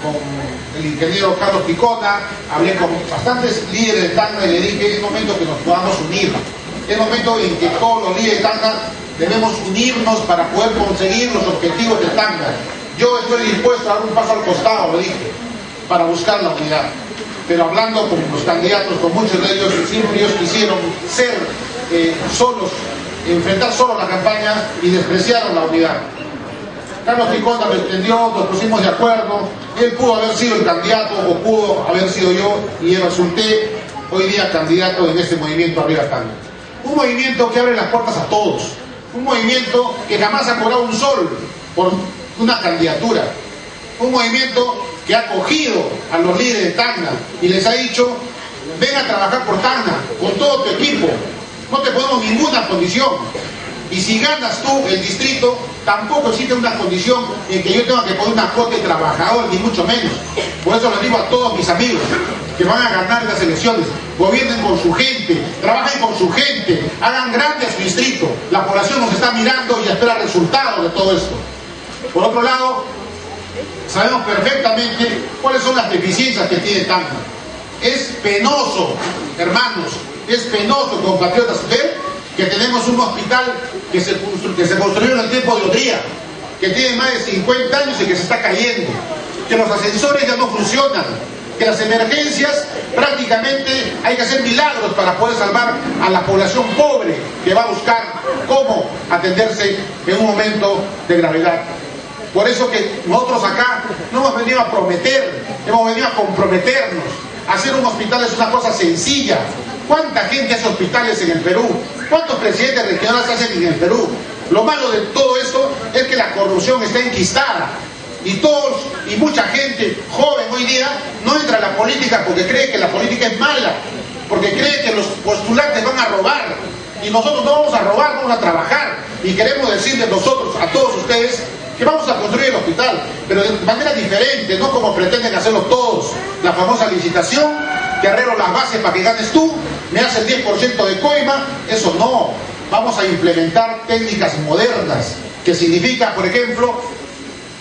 con el ingeniero Carlos Picona, hablé con bastantes líderes de Tacna y le dije: es momento que nos podamos unir, es momento en que todos los líderes de Tacna debemos unirnos para poder conseguir los objetivos de Tacna. Yo estoy dispuesto a dar un paso al costado, le dije, para buscar la unidad. Pero hablando con los candidatos, con muchos de ellos, siempre ellos quisieron ser solos, enfrentar solo la campaña y despreciaron la unidad. Carlos Picona me entendió, nos pusimos de acuerdo, él pudo haber sido el candidato o pudo haber sido yo, y resulté hoy día candidato en este movimiento Arriba Tacna. Un movimiento que abre las puertas a todos, un movimiento que jamás ha cobrado un sol por una candidatura, un movimiento que ha acogido a los líderes de Tacna y les ha dicho: ven a trabajar por Tacna con todo tu equipo, no te ponemos ninguna condición, y si ganas tú el distrito tampoco existe una condición en que yo tenga que poner una cuota de trabajador, ni mucho menos. Por eso les digo a todos mis amigos que van a ganar las elecciones: gobiernen con su gente, trabajen con su gente, hagan grande su distrito. La población nos está mirando y espera resultados de todo esto. Por otro lado, sabemos perfectamente cuáles son las deficiencias que tiene Tacna. Es penoso, hermanos, es penoso, compatriotas, ver que tenemos un hospital que se construyó en el tiempo de Odría, que tiene más de 50 años y que se está cayendo, que los ascensores ya no funcionan, que las emergencias prácticamente hay que hacer milagros para poder salvar a la población pobre que va a buscar cómo atenderse en un momento de gravedad. Por eso que nosotros acá no hemos venido a prometer, hemos venido a comprometernos. Hacer un hospital es una cosa sencilla. ¿Cuánta gente hace hospitales en el Perú? ¿Cuántos presidentes regionales hacen en el Perú? Lo malo de todo esto es que la corrupción está enquistada. Y mucha gente joven hoy día no entra a la política porque cree que la política es mala, porque cree que los postulantes van a robar. Y nosotros no vamos a robar, vamos a trabajar. Y queremos decirles nosotros a todos ustedes que vamos a construir el hospital, pero de manera diferente, no como pretenden hacerlo todos. La famosa licitación, que arreglo las bases para que ganes tú, me hace el 10% de coima. Eso no. Vamos a implementar técnicas modernas, que significa, por ejemplo,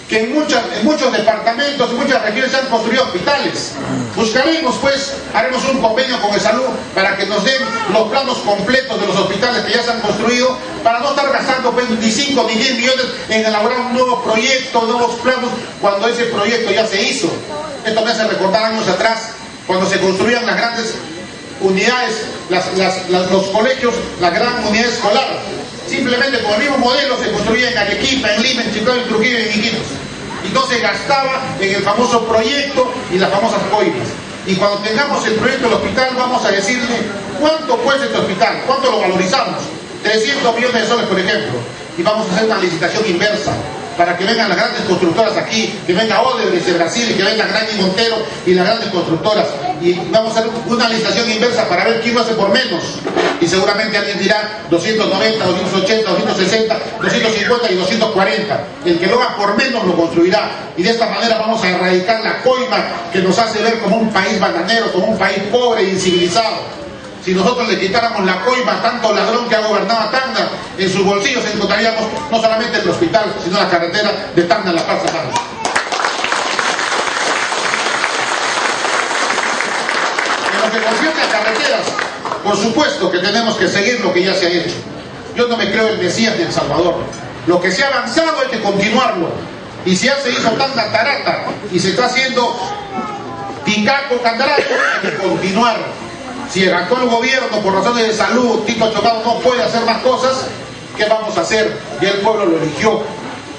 que en muchos departamentos, en muchas regiones se han construido hospitales. Buscaremos, pues, haremos un convenio con el Salud para que nos den los planos completos de los hospitales que ya se han construido, para no estar gastando pues, ni 5 ni 10 millones en elaborar un nuevo proyecto, nuevos planos, cuando ese proyecto ya se hizo. Esto me hace recordar años atrás, cuando se construían las grandes unidades, los colegios, la gran unidad escolar. Simplemente con el mismo modelo se construía en Arequipa, en Lima, en Chiclayo, en Trujillo y en Iquitos. Y no se gastaba en el famoso proyecto y las famosas coimas. Y cuando tengamos el proyecto del hospital, vamos a decirle cuánto cuesta este hospital, cuánto lo valorizamos. 300 millones de soles, por ejemplo. Y vamos a hacer una licitación inversa, para que vengan las grandes constructoras aquí, que venga Odebrecht de Brasil, que venga Grandi Montero y las grandes constructoras. Y vamos a hacer una licitación inversa para ver quién lo hace por menos. Y seguramente alguien dirá 290, 280, 260, 250 y 240. El que lo haga por menos lo construirá. Y de esta manera vamos a erradicar la coima que nos hace ver como un país bananero, como un país pobre e incivilizado. Si nosotros le quitáramos la coima a tanto ladrón que ha gobernado a Tacna, en sus bolsillos encontraríamos no solamente el hospital, sino la carretera de Tacna a La Paz a Tacna. En lo que concierne a carreteras, por supuesto que tenemos que seguir lo que ya se ha hecho. Yo no me creo el Mesías de El Salvador. Lo que se ha avanzado hay que continuarlo. Y si ya se hizo Tacna Tarata y se está haciendo Ticaco Candarato, hay que continuar. Si el actual gobierno, por razones de salud, Tito Chocado no puede hacer más cosas, ¿qué vamos a hacer? Ya el pueblo lo eligió.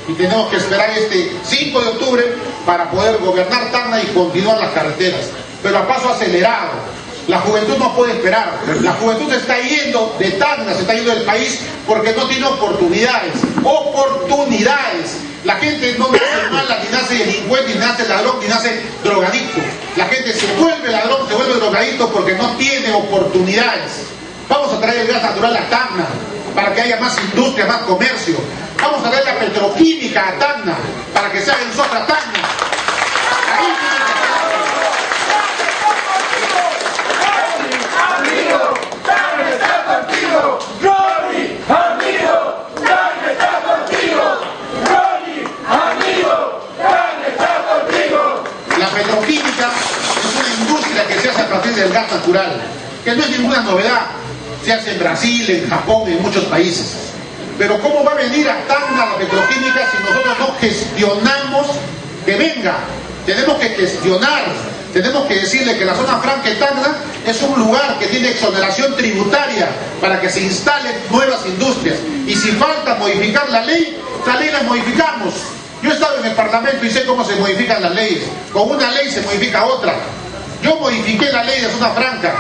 Y tenemos que esperar este 5 de octubre para poder gobernar Tacna y continuar las carreteras. Pero a paso acelerado. La juventud no puede esperar. La juventud se está yendo de Tacna, se está yendo del país porque no tiene oportunidades. ¡Oportunidades! La gente no nace mala, ni nace delincuente, ni nace ladrón, ni nace drogadicto. La gente se vuelve ladrón, se vuelve drogadicto porque no tiene oportunidades. Vamos a traer el gas natural a Tacna para que haya más industria, más comercio. Vamos a traer la petroquímica a Tacna para que se haga en Sopra Tacna. Ahí amigo, Tacna está contigo. Ronnie, amigo, Tacna está contigo. Ronnie, amigo, Tacna está contigo. petroquímica es una industria que se hace a partir del gas natural, que no es ninguna novedad. Se hace en Brasil, en Japón y en muchos países. Pero ¿cómo va a venir a Tacna la petroquímica si nosotros no gestionamos que venga? Tenemos que gestionar, tenemos que decirle que la zona franca de Tacna es un lugar que tiene exoneración tributaria para que se instalen nuevas industrias. Y si falta modificar la ley la modificamos. Yo he estado en el Parlamento y sé cómo se modifican las leyes. Con una ley se modifica otra. Yo modifiqué la ley de zona franca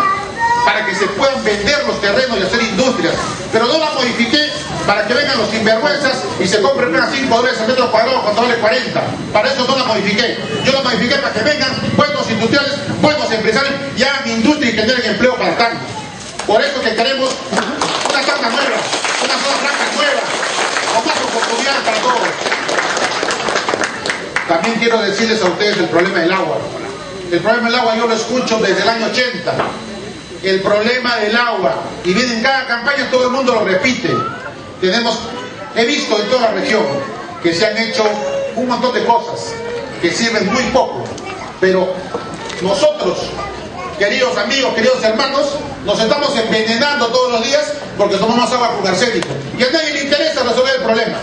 para que se puedan vender los terrenos y hacer industrias, pero no la modifiqué para que vengan los sinvergüenzas y se compren unas 5 dólares al metro cuadrado cuando vale 40. Para eso no la modifiqué. Yo la modifiqué para que vengan buenos industriales, buenos empresarios y hagan industria y generen empleo para Tacna. Por eso que queremos una Tacna nueva, una zona franca nueva, con más oportunidades para todos. También quiero decirles a ustedes el problema del agua. El problema del agua yo lo escucho desde el año 80. El problema del agua, y viene en cada campaña, todo el mundo lo repite. He visto en toda la región que se han hecho un montón de cosas que sirven muy poco, pero nosotros, queridos amigos, queridos hermanos, nos estamos envenenando todos los días porque tomamos agua con arsénico y a nadie le interesa resolver el problema.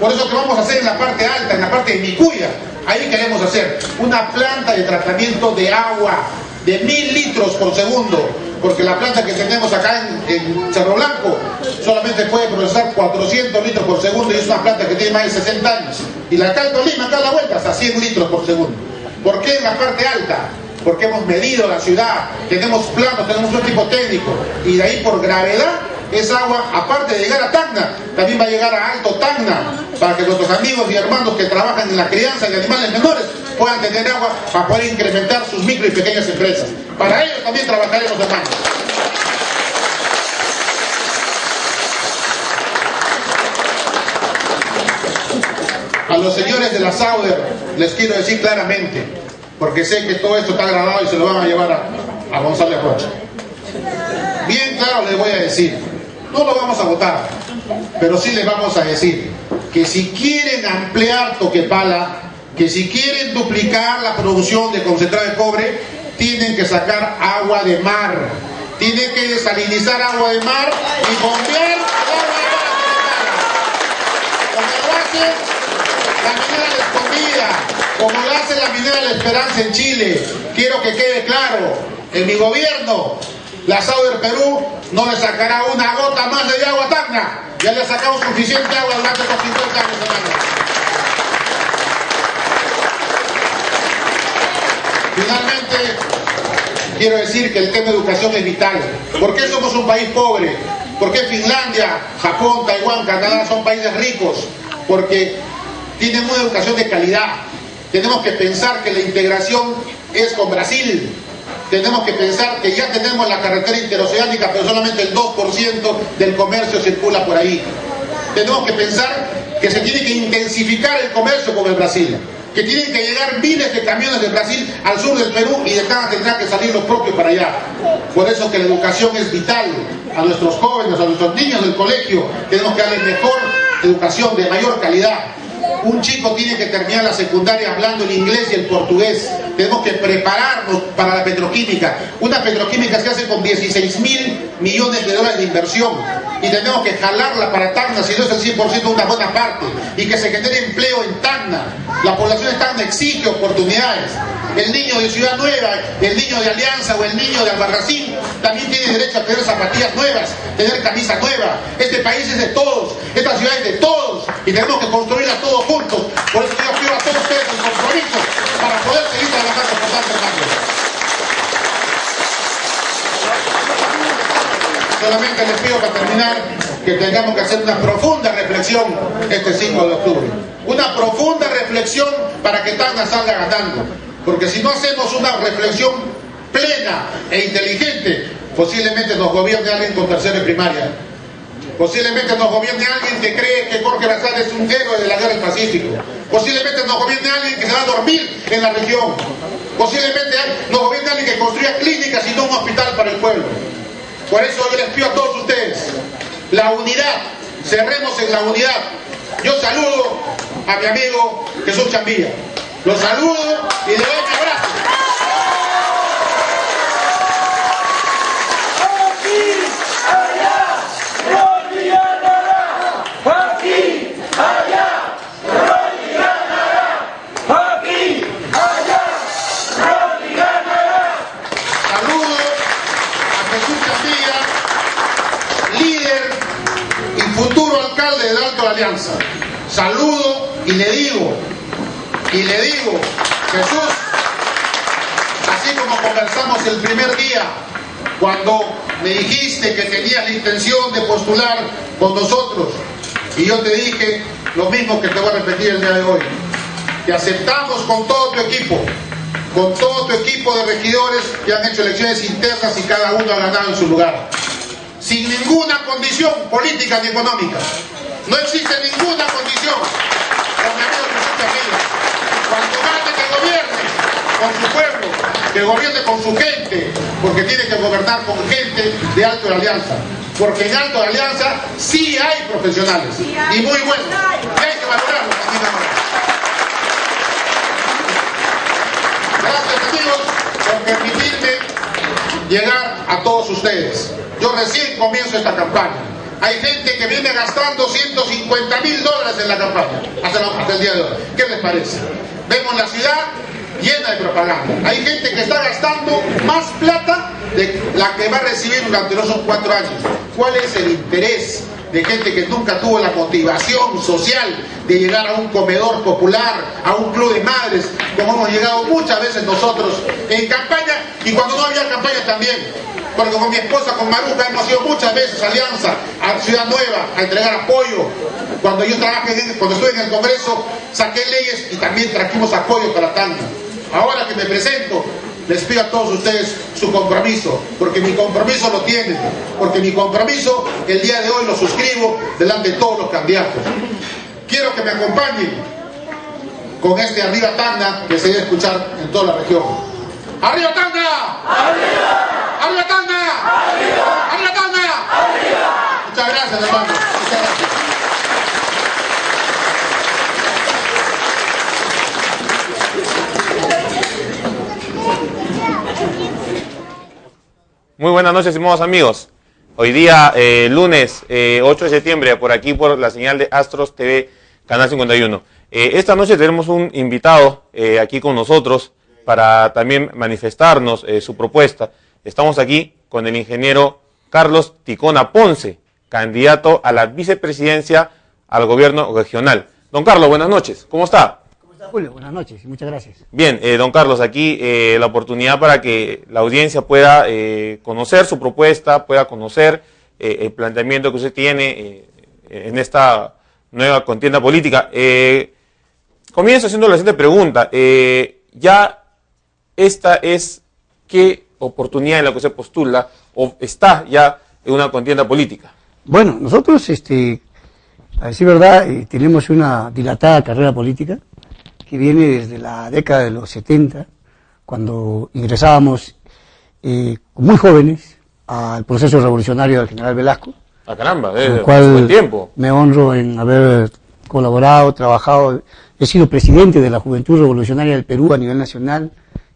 Por eso que vamos a hacer en la parte alta, en la parte de Micuya, ahí queremos hacer una planta de tratamiento de agua de 1000 litros por segundo, porque la planta que tenemos acá en Cerro Blanco solamente puede procesar 400 litros por segundo y es una planta que tiene más de 60 años. Y la acá en Tolima, acá a la vuelta, hasta 100 litros por segundo. ¿Por qué en la parte alta? Porque hemos medido la ciudad, tenemos planos, tenemos un equipo técnico, y de ahí por gravedad, esa agua, aparte de llegar a Tacna, también va a llegar a Alto Tacna, para que nuestros amigos y hermanos que trabajan en la crianza de animales menores puedan tener agua para poder incrementar sus micro y pequeñas empresas. Para ellos también trabajaremos, hermanos. A los señores de la Sauder les quiero decir claramente, porque sé que todo esto está grabado y se lo van a llevar a González Rocha. Bien claro les voy a decir, no lo vamos a votar, pero sí les vamos a decir que si quieren ampliar Toquepala, que si quieren duplicar la producción de concentrado de cobre, tienen que sacar agua de mar, tienen que desalinizar agua de mar y bombear el agua de mar. Como lo hace la minera La Escondida, como lo hace la minera La Esperanza en Chile. Quiero que quede claro, en mi gobierno, la Sauder Perú no le sacará una gota más de agua a Tacna. Ya le sacamos suficiente agua durante estos 50 años, hermanos. Finalmente, quiero decir que el tema de educación es vital. ¿Por qué somos un país pobre? ¿Por qué Finlandia, Japón, Taiwán, Canadá son países ricos? Porque tienen una educación de calidad. Tenemos que pensar que la integración es con Brasil. Tenemos que pensar que ya tenemos la carretera interoceánica, pero solamente el 2% del comercio circula por ahí. Tenemos que pensar que se tiene que intensificar el comercio con el Brasil, que tienen que llegar miles de camiones de Brasil al sur del Perú y de acá tendrán que salir los propios para allá. Por eso que la educación es vital. A nuestros jóvenes, a nuestros niños del colegio, tenemos que darles mejor educación, de mayor calidad. Un chico tiene que terminar la secundaria hablando el inglés y el portugués. Tenemos que prepararnos para la petroquímica. Una petroquímica se hace con 16.000 millones de dólares de inversión. Y tenemos que jalarla para Tacna, si no es el 100%, una buena parte. Y que se genere empleo en Tacna. La población de Tacna exige oportunidades. El niño de Ciudad Nueva, el niño de Alianza o el niño de Albarracín también tiene derecho a tener zapatillas nuevas, tener camisa nueva. Este país es de todos, esta ciudad es de todos y tenemos que construirla todos juntos. Por eso yo pido a todos ustedes el compromiso para poder seguir trabajando por tantos años. Solamente les pido para terminar que tengamos que hacer una profunda reflexión este 5 de octubre. Una profunda reflexión para que Tacna salga ganando. Porque si no hacemos una reflexión plena e inteligente, posiblemente nos gobierne alguien con tercero de primaria. Posiblemente nos gobierne alguien que cree que Jorge Basadre es un héroe de la guerra del Pacífico. Posiblemente nos gobierne alguien que se va a dormir en la región. Posiblemente nos gobierne alguien que construya clínicas y no un hospital para el pueblo. Por eso yo les pido a todos ustedes la unidad, cerremos en la unidad. Yo saludo a mi amigo Jesús Chambilla. Los saludo y le doy un abrazo. Alianza. Saludo y le digo, Jesús, así como conversamos el primer día, cuando me dijiste que tenías la intención de postular con nosotros, y yo te dije lo mismo que te voy a repetir el día de hoy, que aceptamos con todo tu equipo de regidores que han hecho elecciones internas y cada uno ha ganado en su lugar, sin ninguna condición política ni económica. No existe ninguna condición. Con mi amigo Jesús Camilo, cuando gane, que gobierne con su pueblo, que gobierne con su gente, porque tiene que gobernar con gente de Alto de Alianza, porque en Alto de Alianza sí hay profesionales, y muy buenos, y hay que valorarlos también ahora. Gracias, amigos, por permitirme llegar a todos ustedes. Yo recién comienzo esta campaña. Hay gente que viene gastando $150.000 en la campaña hasta el día de hoy. ¿Qué les parece? Vemos la ciudad llena de propaganda. Hay gente que está gastando más plata de la que va a recibir durante los 4 años. ¿Cuál es el interés de gente que nunca tuvo la motivación social de llegar a un comedor popular, a un club de madres, como hemos llegado muchas veces nosotros en campaña y cuando no había campaña también? Porque con mi esposa, con Maruja, hemos ido muchas veces a Alianza, a Ciudad Nueva, a entregar apoyo. Cuando yo cuando estuve en el Congreso, saqué leyes y también trajimos apoyo para Tacna. Ahora que me presento, les pido a todos ustedes su compromiso, porque mi compromiso lo tienen, porque mi compromiso el día de hoy lo suscribo delante de todos los candidatos. Quiero que me acompañen con este Arriba Tacna que se debe escuchar en toda la región. ¡Arriba Tacna! ¡Arriba! ¡Arriba Tacna! ¡Arriba! ¡Arriba Tacna! ¡Arriba! Muchas gracias, hermano. Muchas gracias. Muy buenas noches, estimados amigos. Hoy día, lunes 8 de septiembre, por aquí por la señal de Astros TV, Canal 51. Esta noche tenemos un invitado aquí con nosotros para también manifestarnos su propuesta. Estamos aquí con el ingeniero Carlos Ticona Ponce, candidato a la vicepresidencia al gobierno regional. Don Carlos, buenas noches. ¿Cómo está? ¿Cómo está, Julio? Buenas noches y muchas gracias. Bien, don Carlos, aquí la oportunidad para que la audiencia pueda conocer su propuesta, pueda conocer el planteamiento que usted tiene en esta nueva contienda política. Comienzo haciendo la siguiente pregunta. Ya esta es qué oportunidad en la que se postula o está ya en una contienda política. Bueno, nosotros, a decir verdad, tenemos una dilatada carrera política que viene desde la década de los 70, cuando ingresábamos muy jóvenes al proceso revolucionario del general Velasco. ¡Ah, caramba! Con el cual buen tiempo. Me honro en haber colaborado, trabajado. He sido presidente de la Juventud Revolucionaria del Perú a nivel nacional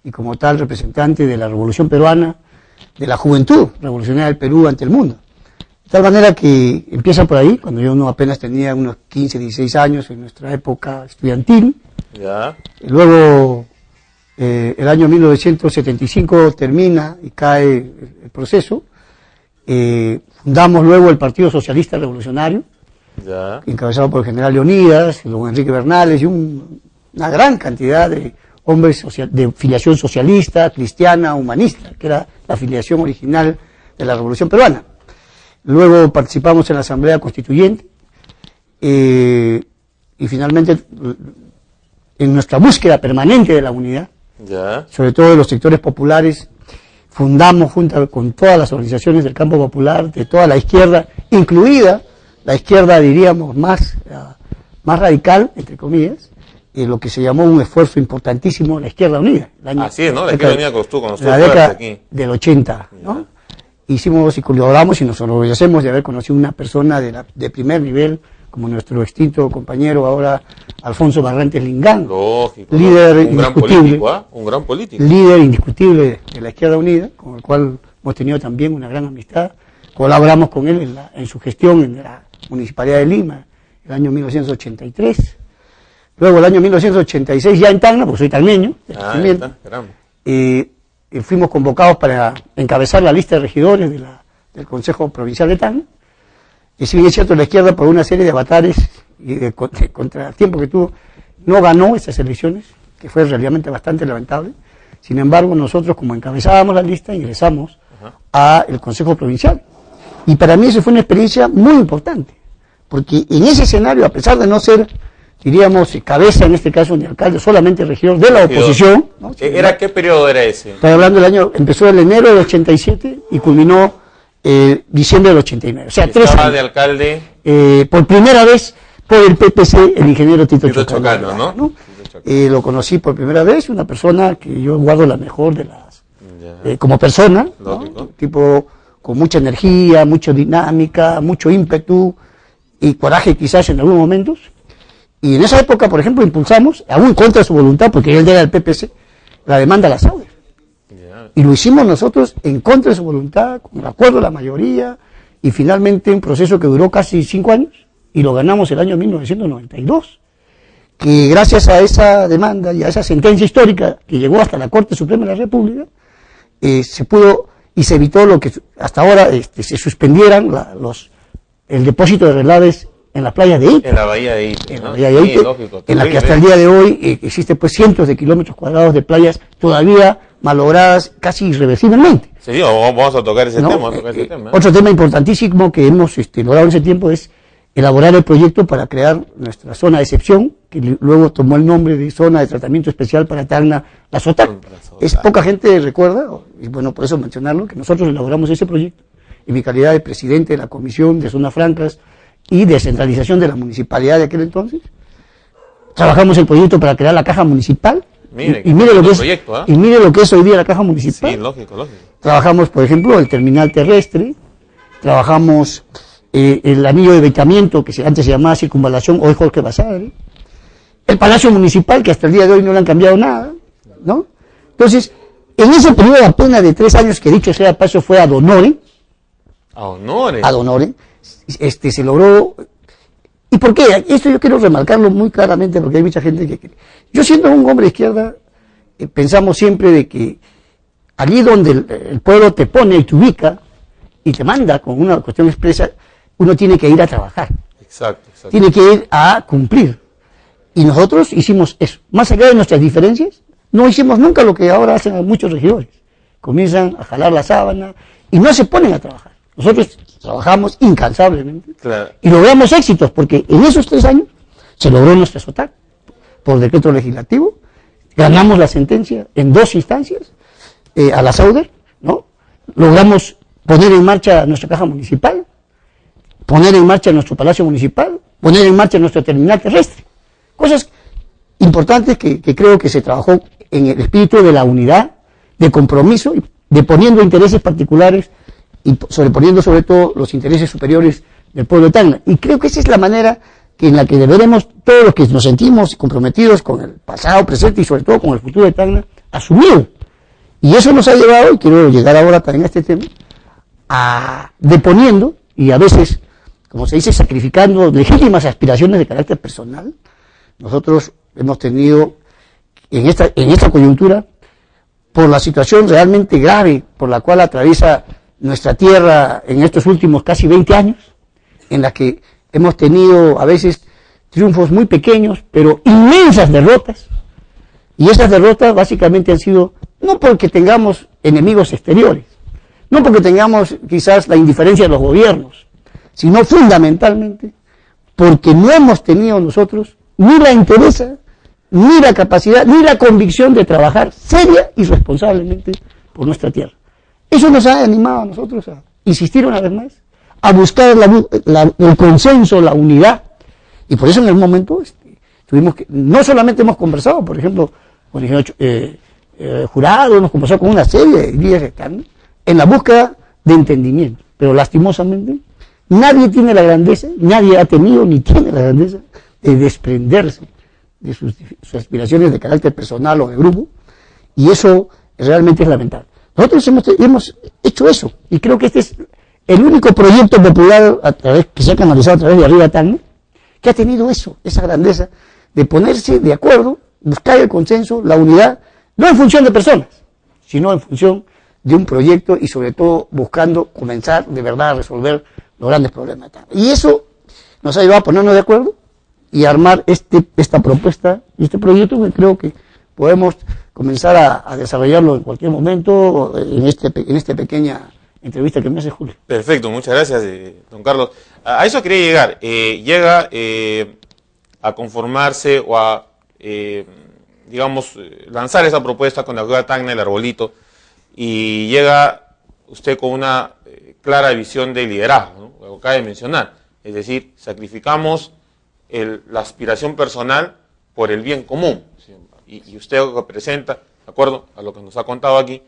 y como tal representante de la Revolución Peruana, de la Juventud Revolucionaria del Perú ante el mundo. De tal manera que empieza por ahí, cuando yo no apenas tenía unos 15, 16 años en nuestra época estudiantil. Ya. Y luego, el año 1975 termina y cae el proceso. Fundamos luego el Partido Socialista Revolucionario, Ya. encabezado por el general Leonidas, don Enrique Bernales y una gran cantidad de hombres de filiación socialista, cristiana, humanista, que era la filiación original de la Revolución Peruana. Luego participamos en la Asamblea Constituyente y finalmente en nuestra búsqueda permanente de la unidad, Ya. sobre todo de los sectores populares, fundamos junto con todas las organizaciones del campo popular, de toda la izquierda, incluida la izquierda, diríamos, más radical, entre comillas, lo que se llamó un esfuerzo importantísimo, la Izquierda Unida. Así es, ¿no? La Izquierda Unida costó con nosotros la década aquí. del 80, ¿no? Hicimos y colaboramos y nos enorgullecemos de haber conocido una persona de primer nivel, como nuestro extinto compañero ahora, Alfonso Barrantes Lingán. Lógico. Líder Un gran indiscutible. político, ¿ah? Un gran político. Líder indiscutible de la Izquierda Unida, con el cual hemos tenido también una gran amistad. Colaboramos con él en su gestión en la Municipalidad de Lima, el año 1983. Luego, el año 1986, ya en Tacna, porque soy tacneño, Está, caramba. fuimos convocados para encabezar la lista de regidores del Consejo Provincial de Tacna. Y si bien es cierto, la izquierda, por una serie de avatares y de contratiempo que tuvo, no ganó esas elecciones, que fue realmente bastante lamentable. Sin embargo, nosotros, como encabezábamos la lista, ingresamos al Consejo Provincial. Y para mí eso fue una experiencia muy importante, porque en ese escenario, a pesar de no ser, diríamos, cabeza, en este caso, ni alcalde, solamente regidor de la oposición, ¿no? ¿Qué periodo era ese? Estoy hablando del año, empezó el enero del 87 y culminó diciembre del 89. O sea, 3 años. De alcalde? Por primera vez, por el PPC, el ingeniero Tito Chocano, ¿no? Lo conocí por primera vez, una persona que yo guardo la mejor de las... como persona, ¿no? Un tipo con mucha energía, mucha dinámica, mucho ímpetu y coraje quizás en algunos momentos. Y en esa época, por ejemplo, impulsamos, aún contra su voluntad, porque él era del PPC, la demanda a la Sauder. Y lo hicimos nosotros en contra de su voluntad, con el acuerdo de la mayoría, y finalmente un proceso que duró casi 5 años, y lo ganamos el año 1992. Que gracias a esa demanda y a esa sentencia histórica que llegó hasta la Corte Suprema de la República, se pudo y se evitó lo que hasta ahora se suspendieran el depósito de relaves en las playas de Ipe. En la bahía de Ipe. En la bahía de Ipe, lógico, en la que hasta el día de hoy existe pues cientos de kilómetros cuadrados de playas todavía malogradas casi irreversiblemente. Sí, vamos a tocar ese tema. Otro tema importantísimo que hemos logrado en ese tiempo es elaborar el proyecto para crear nuestra zona de excepción, que luego tomó el nombre de Zona de Tratamiento Especial para Tacna, la SOTAC. Poca gente recuerda, y bueno, por eso mencionarlo, que nosotros elaboramos ese proyecto, en mi calidad de presidente de la Comisión de Zonas Francas y Descentralización de la Municipalidad de aquel entonces. Trabajamos el proyecto para crear la Caja Municipal, y mire lo que es hoy día la Caja Municipal. Sí, lógico. Trabajamos, por ejemplo, el terminal terrestre, trabajamos el anillo de evitamiento, que antes se llamaba Circunvalación, hoy Jorge Basadre, el Palacio Municipal, que hasta el día de hoy no le han cambiado nada, ¿no? Entonces, en ese periodo apenas de 3 años, que dicho sea de paso fue ad honorem, se logró. ¿Y por qué? Esto yo quiero remarcarlo muy claramente, porque hay mucha gente que... Yo, siendo un hombre de izquierda, pensamos siempre de que allí donde el pueblo te pone y te ubica y te manda con una cuestión expresa, uno tiene que ir a trabajar. Exacto. Tiene que ir a cumplir. Y nosotros hicimos eso. Más allá de nuestras diferencias, no hicimos nunca lo que ahora hacen muchos regidores. Comienzan a jalar la sábana y no se ponen a trabajar. Nosotros trabajamos incansablemente y logramos éxitos, porque en esos 3 años se logró nuestra SOTAC por decreto legislativo, ganamos la sentencia en 2 instancias a la Sauder, ¿no? Logramos poner en marcha nuestra caja municipal, poner en marcha nuestro palacio municipal, poner en marcha nuestro terminal terrestre. Cosas importantes que creo que se trabajó en el espíritu de la unidad, de compromiso, de poniendo intereses particulares y sobreponiendo sobre todo los intereses superiores del pueblo de Tacna. Y creo que esa es la manera en la que deberemos, todos los que nos sentimos comprometidos con el pasado, presente y sobre todo con el futuro de Tacna, asumir. Y eso nos ha llevado, y quiero llegar ahora también a este tema, a deponiendo y a veces, como se dice, sacrificando legítimas aspiraciones de carácter personal. Nosotros hemos tenido en esta coyuntura, por la situación realmente grave por la cual atraviesa nuestra tierra en estos últimos casi 20 años, en la que hemos tenido a veces triunfos muy pequeños, pero inmensas derrotas, y esas derrotas básicamente han sido no porque tengamos enemigos exteriores, no porque tengamos quizás la indiferencia de los gobiernos, sino fundamentalmente porque no hemos tenido nosotros ni la entereza, ni la capacidad, ni la convicción de trabajar seria y responsablemente por nuestra tierra. Eso nos ha animado a nosotros a insistir una vez más, a buscar el consenso, la unidad, y por eso en el momento tuvimos que, no solamente hemos conversado, por ejemplo, con el ingeniero Jurado, hemos conversado con una serie de líderes que están en la búsqueda de entendimiento, pero lastimosamente nadie tiene la grandeza, nadie ha tenido ni tiene la grandeza de desprenderse de sus aspiraciones de carácter personal o de grupo, y eso realmente es lamentable. Nosotros hemos hecho eso, y creo que este es el único proyecto popular que se ha canalizado a través de Arriba Tacna, que ha tenido eso, esa grandeza de ponerse de acuerdo, buscar el consenso, la unidad, no en función de personas, sino en función de un proyecto y sobre todo buscando comenzar de verdad a resolver los grandes problemas de Tacna. Y eso nos ha llevado a ponernos de acuerdo y armar esta propuesta y este proyecto que creo que podemos comenzar a desarrollarlo en cualquier momento en esta pequeña entrevista que me hace Julio. Perfecto, muchas gracias, don Carlos. A eso quería llegar. Llega a conformarse o a, digamos, lanzar esa propuesta con la Cueva Tacna, el arbolito, y llega usted con una clara visión de liderazgo, ¿no? Lo acaba de mencionar. Es decir, sacrificamos la aspiración personal por el bien común. ¿Sí? Y usted representa, de acuerdo a lo que nos ha contado aquí,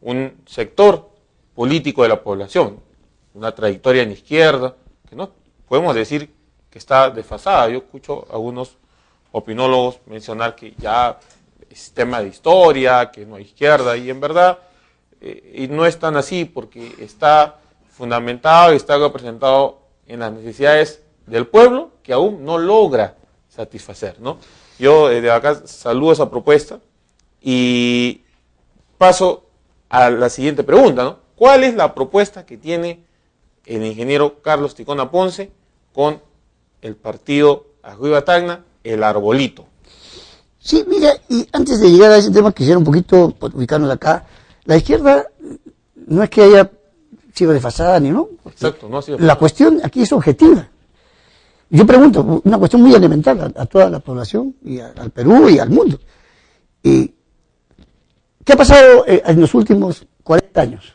un sector político de la población, una trayectoria en izquierda, que no podemos decir que está desfasada. Yo escucho a algunos opinólogos mencionar que ya es tema de historia, que no hay izquierda, y en verdad y no es tan así, porque está fundamentado y está representado en las necesidades del pueblo que aún no logra satisfacer, ¿no? Yo de acá saludo esa propuesta y paso a la siguiente pregunta, ¿no? ¿Cuál es la propuesta que tiene el ingeniero Carlos Ticona Ponce con el partido Arriba Tacna, el arbolito? Sí, mira, y antes de llegar a ese tema quisiera un poquito ubicarnos acá. La izquierda no es que haya sido desfasada ni no. Exacto, no ha sido. La cuestión aquí es objetiva. Yo pregunto, una cuestión muy elemental a toda la población, y al Perú y al mundo. ¿Qué ha pasado en los últimos 40 años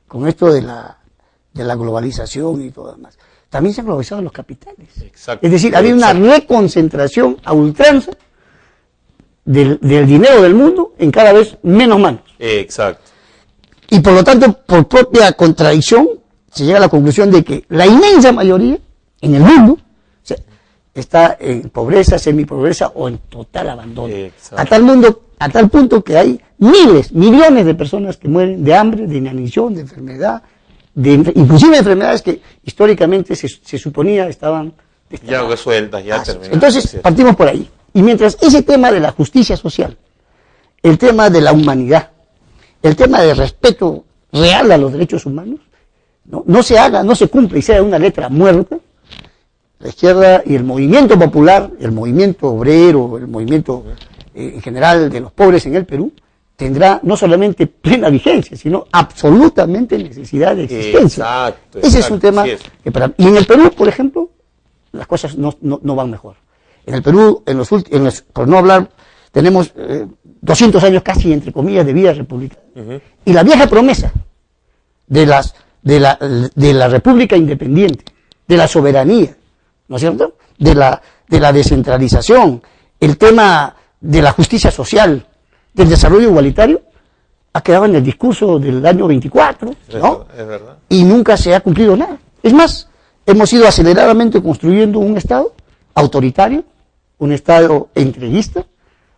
con esto de la globalización y todo lo demás? También se han globalizado los capitales. Exacto. Es decir, ha habido una reconcentración a ultranza del dinero del mundo en cada vez menos manos. Exacto. Y por lo tanto, por propia contradicción, se llega a la conclusión de que la inmensa mayoría en el mundo está en pobreza, semipobreza o en total abandono. A tal punto que hay miles, millones de personas que mueren de hambre, de inanición, de enfermedad, inclusive de enfermedades que históricamente se suponía estaban ya resueltas, ya terminadas. Entonces, partimos por ahí. Y mientras ese tema de la justicia social, el tema de la humanidad, el tema de respeto real a los derechos humanos, no se haga, no se cumple y sea una letra muerta, la izquierda y el movimiento popular, el movimiento obrero, el movimiento en general de los pobres en el Perú, tendrá no solamente plena vigencia, sino absolutamente necesidad de existencia. Exacto, ese es un tema que y en el Perú, por ejemplo, las cosas no van mejor. En el Perú, por no hablar, tenemos 200 años casi, entre comillas, de vida republicana. Y la vieja promesa de la república independiente, de la soberanía, ¿no es cierto?, de la descentralización, el tema de la justicia social, del desarrollo igualitario, ha quedado en el discurso del año 24, ¿no? Es verdad. Y nunca se ha cumplido nada. Es más, hemos ido aceleradamente construyendo un Estado autoritario, un Estado entreguista,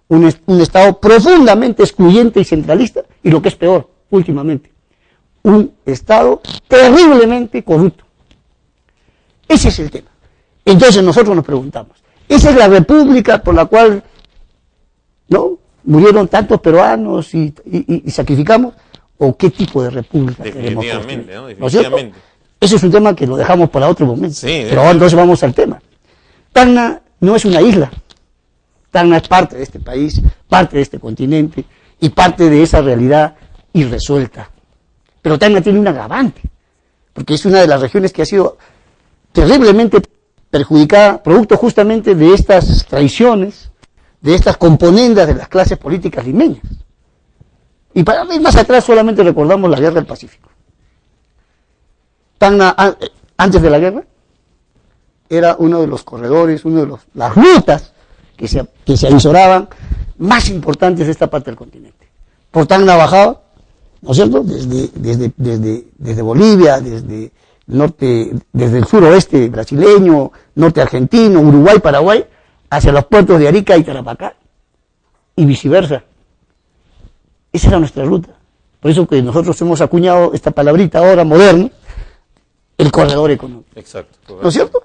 un Estado profundamente excluyente y centralista, y lo que es peor, últimamente, un Estado terriblemente corrupto. Ese es el tema. Entonces nosotros nos preguntamos, ¿esa es la república por la cual murieron tantos peruanos y sacrificamos? ¿O qué tipo de república queremos construir? Definitivamente. Ese es un tema que lo dejamos para otro momento. Sí, pero ahora entonces vamos al tema. Tacna no es una isla. Tacna es parte de este país, parte de este continente y parte de esa realidad irresuelta. Pero Tacna tiene un agravante, porque es una de las regiones que ha sido terriblemente perjudicada, producto justamente de estas traiciones, de estas componendas de las clases políticas limeñas. Y para ir más atrás solamente recordamos la Guerra del Pacífico. Tacna, antes de la guerra, era uno de los corredores, las rutas que se avisoraban más importantes de esta parte del continente. Por Tacna bajaba, ¿no es cierto?, desde Bolivia, desde el suroeste brasileño, norte argentino, Uruguay, Paraguay, hacia los puertos de Arica y Tarapacá, y viceversa. Esa era nuestra ruta. Por eso que nosotros hemos acuñado esta palabrita ahora moderna, el corredor económico. Exacto. ¿No es cierto?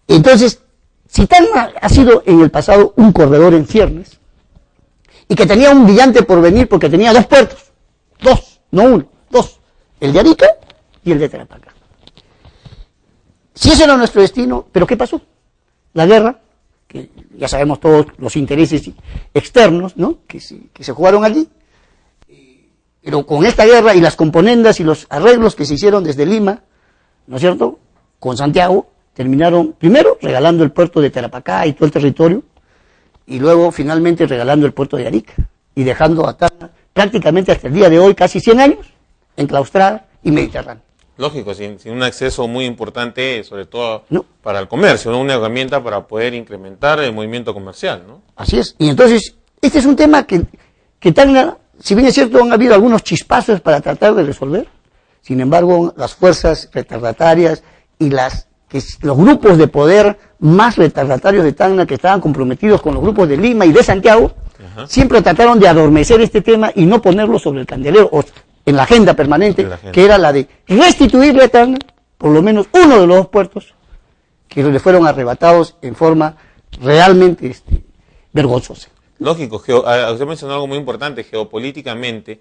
Entonces, si Tacna ha sido en el pasado un corredor en ciernes, y que tenía un brillante porvenir porque tenía dos puertos, no uno, dos, el de Arica y el de Tarapacá. Si ese era nuestro destino, ¿pero qué pasó? La guerra que ya sabemos todos los intereses externos, ¿no?, que se jugaron allí. Pero con esta guerra y las componendas y los arreglos que se hicieron desde Lima, ¿no es cierto?, con Santiago, terminaron primero regalando el puerto de Tarapacá y todo el territorio, y luego finalmente regalando el puerto de Arica, y dejando a Tacna prácticamente hasta el día de hoy, casi 100 años, enclaustrada y mediterránea. Lógico, sin un acceso muy importante, sobre todo para el comercio, ¿no? Una herramienta para poder incrementar el movimiento comercial, ¿no? Así es. Y entonces, este es un tema que Tacna, si bien es cierto, han habido algunos chispazos para tratar de resolver, sin embargo, las fuerzas retardatarias y los grupos de poder más retardatarios de Tacna, que estaban comprometidos con los grupos de Lima y de Santiago, siempre trataron de adormecer este tema y no ponerlo sobre el candelero, o en la agenda permanente, que era la de restituirle a Tacna por lo menos uno de los dos puertos que le fueron arrebatados en forma realmente vergonzosa. Lógico, usted mencionó algo muy importante, geopolíticamente,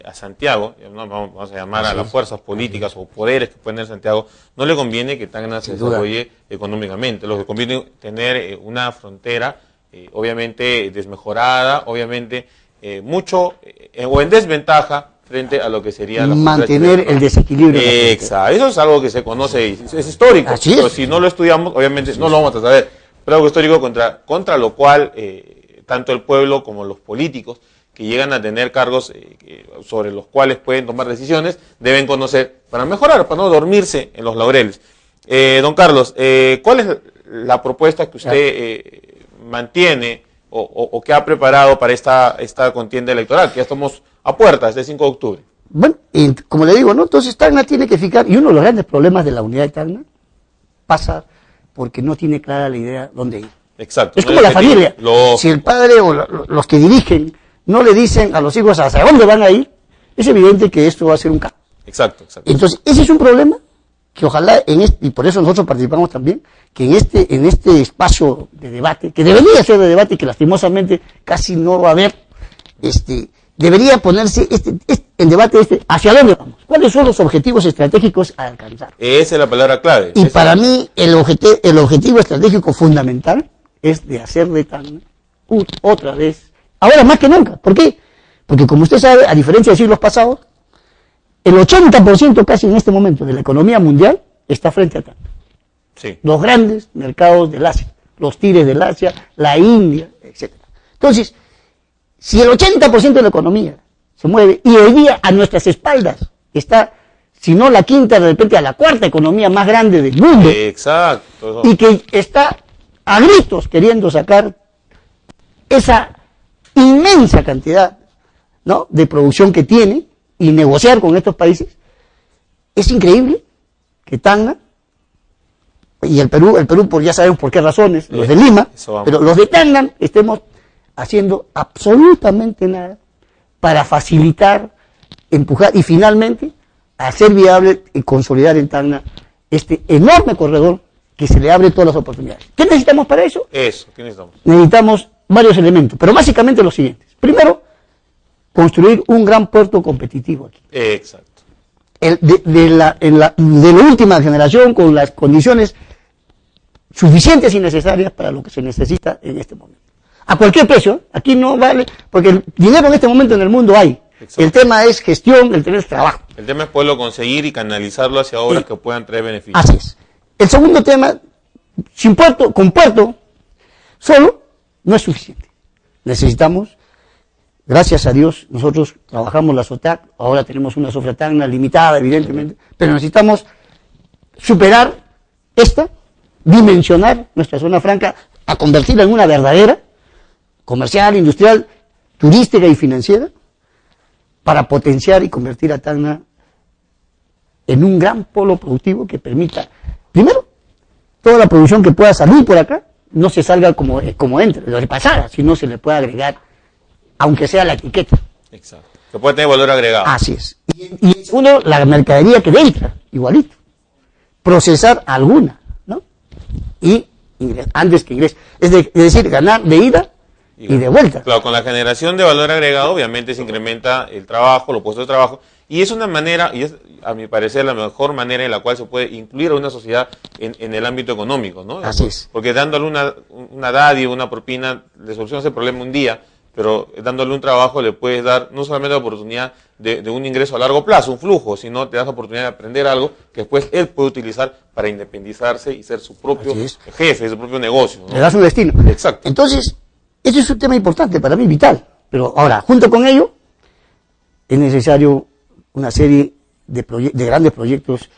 a Santiago, ¿no? Vamos a llamar a las fuerzas políticas o poderes que pueden tener Santiago, no le conviene que Tacna se desarrolle económicamente, lo que conviene tener una frontera obviamente desmejorada, obviamente mucho o en desventaja frente a lo que sería la mantener el desequilibrio. Exacto, eso es algo que se conoce y es histórico. Así es. Pero si no lo estudiamos, obviamente no lo vamos a saber. Pero algo histórico contra lo cual tanto el pueblo como los políticos que llegan a tener cargos sobre los cuales pueden tomar decisiones, deben conocer para mejorar, para no dormirse en los laureles. Don Carlos, ¿cuál es la propuesta que usted mantiene o que ha preparado para esta contienda electoral, que ya estamos a puertas del 5 de octubre? Bueno, como le digo, ¿no? Entonces Tacna tiene que fijar, y uno de los grandes problemas de la unidad de Tacna pasa porque no tiene clara la idea dónde ir. Exacto. Es como la familia. Si el padre o los que dirigen no le dicen a los hijos hacia dónde van a ir, es evidente que esto va a ser un caos. Exacto. Entonces, ese es un problema que ojalá, y por eso nosotros participamos también, que en este espacio de debate, que debería ser de debate y que lastimosamente casi no va a haber, debería ponerse el debate hacia dónde vamos, cuáles son los objetivos estratégicos a alcanzar. Esa es la palabra clave. Y para mí el objetivo estratégico fundamental es de hacer de Tacna otra vez, ahora más que nunca. ¿Por qué? Porque como usted sabe, a diferencia de siglos pasados, el 80% casi en este momento de la economía mundial está frente a Tacna. Sí. Los grandes mercados del Asia, los tigres del Asia, la India, etc. Entonces, si el 80% de la economía se mueve, y hoy día a nuestras espaldas está, si no la quinta, de repente a la cuarta economía más grande del mundo, exacto, y que está a gritos queriendo sacar esa inmensa cantidad, ¿no?, de producción que tiene y negociar con estos países, es increíble que Tacna y el Perú ya sabemos por qué razones, los de Lima, pero los de Tacna estemos haciendo absolutamente nada para facilitar, empujar y finalmente hacer viable y consolidar en Tacna este enorme corredor que se le abre todas las oportunidades. ¿Qué necesitamos para eso? ¿Qué necesitamos? Necesitamos varios elementos, pero básicamente los siguientes. Primero, construir un gran puerto competitivo aquí. Exacto. De la última generación, con las condiciones suficientes y necesarias para lo que se necesita en este momento. A cualquier precio, aquí no vale, porque el dinero en este momento en el mundo hay. Exacto. El tema es gestión, el tema es trabajo. El tema es poderlo conseguir y canalizarlo hacia obras que puedan traer beneficios. Así es. El segundo tema, con puerto solo no es suficiente. Necesitamos, gracias a Dios, nosotros trabajamos la SOTAC, ahora tenemos una Sofratacna limitada, evidentemente, pero necesitamos superar dimensionar nuestra zona franca, a convertirla en una verdadera, comercial, industrial, turística y financiera, para potenciar y convertir a Tacna en un gran polo productivo que permita, primero, toda la producción que pueda salir por acá, no se salga como entra, lo de pasada, sino se le puede agregar, aunque sea la etiqueta. Exacto. Que puede tener valor agregado. Así es. Y segundo, la mercadería que entra, igualito. Procesar alguna, ¿no? Y antes que ingrese. Es decir, ganar de ida y de vuelta. Claro, con la generación de valor agregado, obviamente se incrementa el trabajo, los puestos de trabajo, Y es una manera, y es a mi parecer la mejor manera en la cual se puede incluir a una sociedad en el ámbito económico, ¿no? Así es. Porque dándole una dádiva, una propina, le solucionas el problema un día, pero dándole un trabajo le puedes dar no solamente la oportunidad de un ingreso a largo plazo, un flujo, sino te das la oportunidad de aprender algo que después él puede utilizar para independizarse y ser su propio jefe, su propio negocio, ¿no? Le da su destino. Exacto. Entonces, ese es un tema importante para mí, vital. Pero ahora, junto con ello, es necesario una serie de grandes proyectos,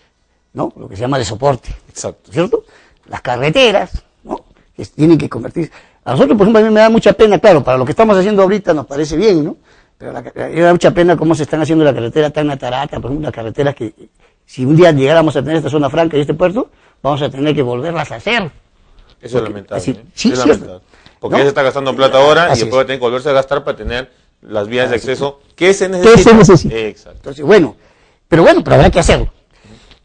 ¿no? Lo que se llama de soporte. Exacto. ¿Cierto? Las carreteras, ¿no? Que tienen que convertirse. A nosotros, por ejemplo, a mí me da mucha pena, claro, para lo que estamos haciendo ahorita nos parece bien, ¿no? Pero me da mucha pena cómo se están haciendo la carretera Tacna-Tarata, por ejemplo, una carretera que, si un día llegáramos a tener esta zona franca y este puerto, vamos a tener que volverlas a hacer. Eso es lamentable. Así, sí, es cierto. lamentable. Porque ¿No? ya se está gastando plata ahora Así y después va a tener que volverse a gastar para tener las vías de acceso que se necesitan. ¿Qué se necesita? Exacto. Entonces, bueno, pero habrá que hacerlo.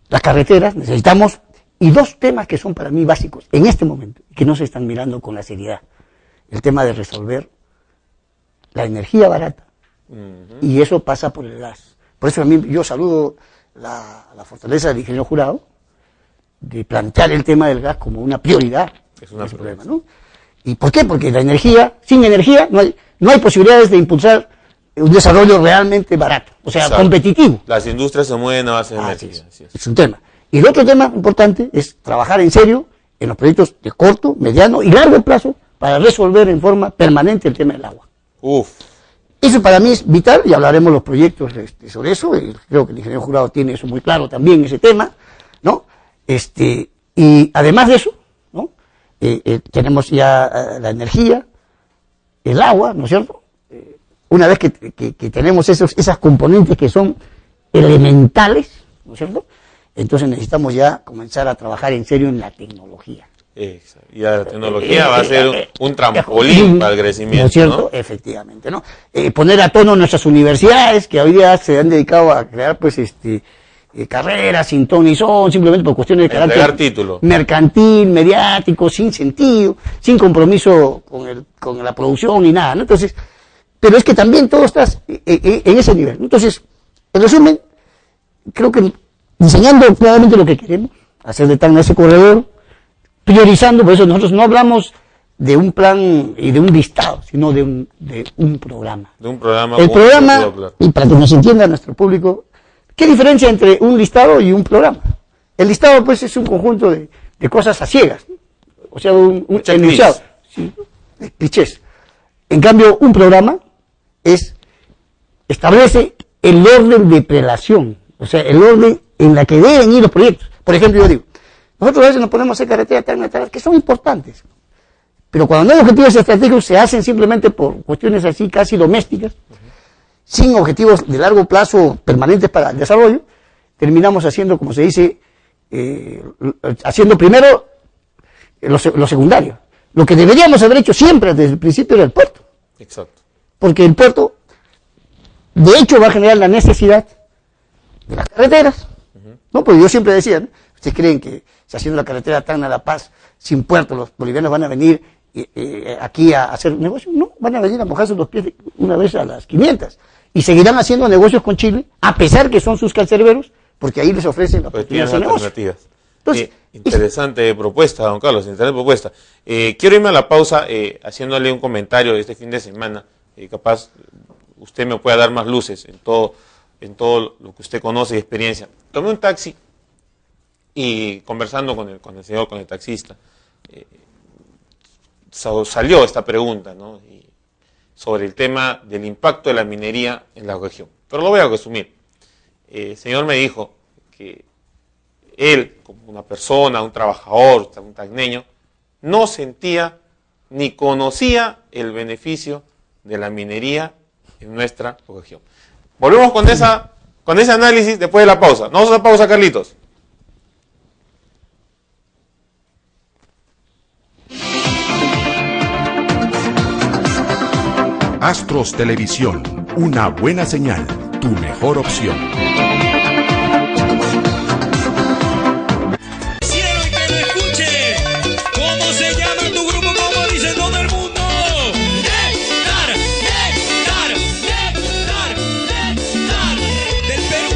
Las carreteras necesitamos, y dos temas que son para mí básicos en este momento, que no se están mirando con la seriedad. El tema de resolver la energía barata, y eso pasa por el gas. Por eso a mí yo saludo la fortaleza del ingeniero Jurado de plantear el tema del gas como una prioridad. Es una problema, ¿no? ¿Y por qué? Porque la energía, sin energía no hay posibilidades de impulsar un desarrollo realmente barato, o sea, Exacto. competitivo. Las industrias se mueven a base de energía. Así es. Es un tema. Y el otro tema importante es trabajar en serio en los proyectos de corto, mediano y largo plazo para resolver en forma permanente el tema del agua. Uf. Eso para mí es vital y hablaremos los proyectos sobre eso. Creo que el ingeniero Jurado tiene eso muy claro también, ese tema, ¿no? Y además de eso, ¿no? Tenemos ya la energía, el agua, ¿no es cierto? Una vez que tenemos esas componentes que son elementales, ¿no es cierto? Entonces necesitamos ya comenzar a trabajar en serio en la tecnología. Exacto. Y la tecnología va a ser un trampolín para el crecimiento, ¿no es cierto? ¿No? Efectivamente, ¿no? Poner a tono nuestras universidades, que hoy día se han dedicado a crear, pues, carreras sin ton ni son, simplemente por cuestiones de carácter título mercantil, mediático, sin sentido, sin compromiso con la producción ni nada, ¿no? Entonces, pero es que también todo está en ese nivel. Entonces, en resumen, creo que diseñando claramente lo que queremos, hacer de Tacna ese corredor, priorizando, por eso nosotros no hablamos de un plan y de un listado, sino de un programa. De un programa. El programa, y para que nos entienda nuestro público, ¿qué diferencia entre un listado y un programa? El listado, pues, es un conjunto de cosas a ciegas, ¿no? O sea, un enunciado, ¿sí? Clichés. En cambio, un programa establece el orden de prelación, o sea, el orden en la que deben ir los proyectos. Por ejemplo, yo digo, nosotros a veces nos ponemos a hacer carreteras Tacna-Tarata que son importantes, pero cuando no hay objetivos estratégicos se hacen simplemente por cuestiones así casi domésticas, sin objetivos de largo plazo permanentes para el desarrollo, terminamos haciendo, como se dice, haciendo primero lo secundario. Lo que deberíamos haber hecho siempre desde el principio era el puerto. Exacto. Porque el puerto, de hecho, va a generar la necesidad de las carreteras. ¿No? Porque yo siempre decía, ¿no? ¿Ustedes creen que si haciendo la carretera Tacna-La Paz sin puerto los bolivianos van a venir aquí a hacer negocios? No, van a venir a mojarse los pies una vez a las 500. Y seguirán haciendo negocios con Chile, a pesar que son sus cancerberos, porque ahí les ofrecen la oportunidad de hacer negocios. Entonces, interesante propuesta, don Carlos, interesante propuesta. Quiero irme a la pausa haciéndole un comentario de este fin de semana. Capaz usted me pueda dar más luces en todo lo que usted conoce y experiencia. Tomé un taxi y conversando con el taxista, salió esta pregunta, ¿no? Y sobre el tema del impacto de la minería en la región. Pero lo voy a resumir. El señor me dijo que él, como una persona, un trabajador, un tacneño, no sentía ni conocía el beneficio de la minería en nuestra región. Volvemos con ese análisis después de la pausa. ¿No vamos a pausa, Carlitos? Astros Televisión, una buena señal, tu mejor opción. Quiero que lo escuche. ¿Cómo se llama tu grupo? ¿Cómo dice todo el mundo? Néctar, néctar, néctar, néctar. Del Perú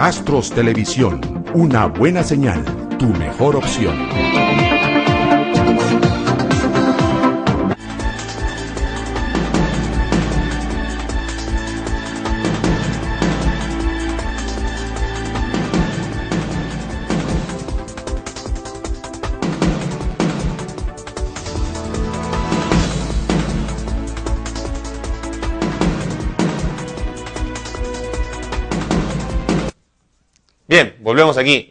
Astros Televisión, una buena señal, tu mejor opción. Bien, volvemos aquí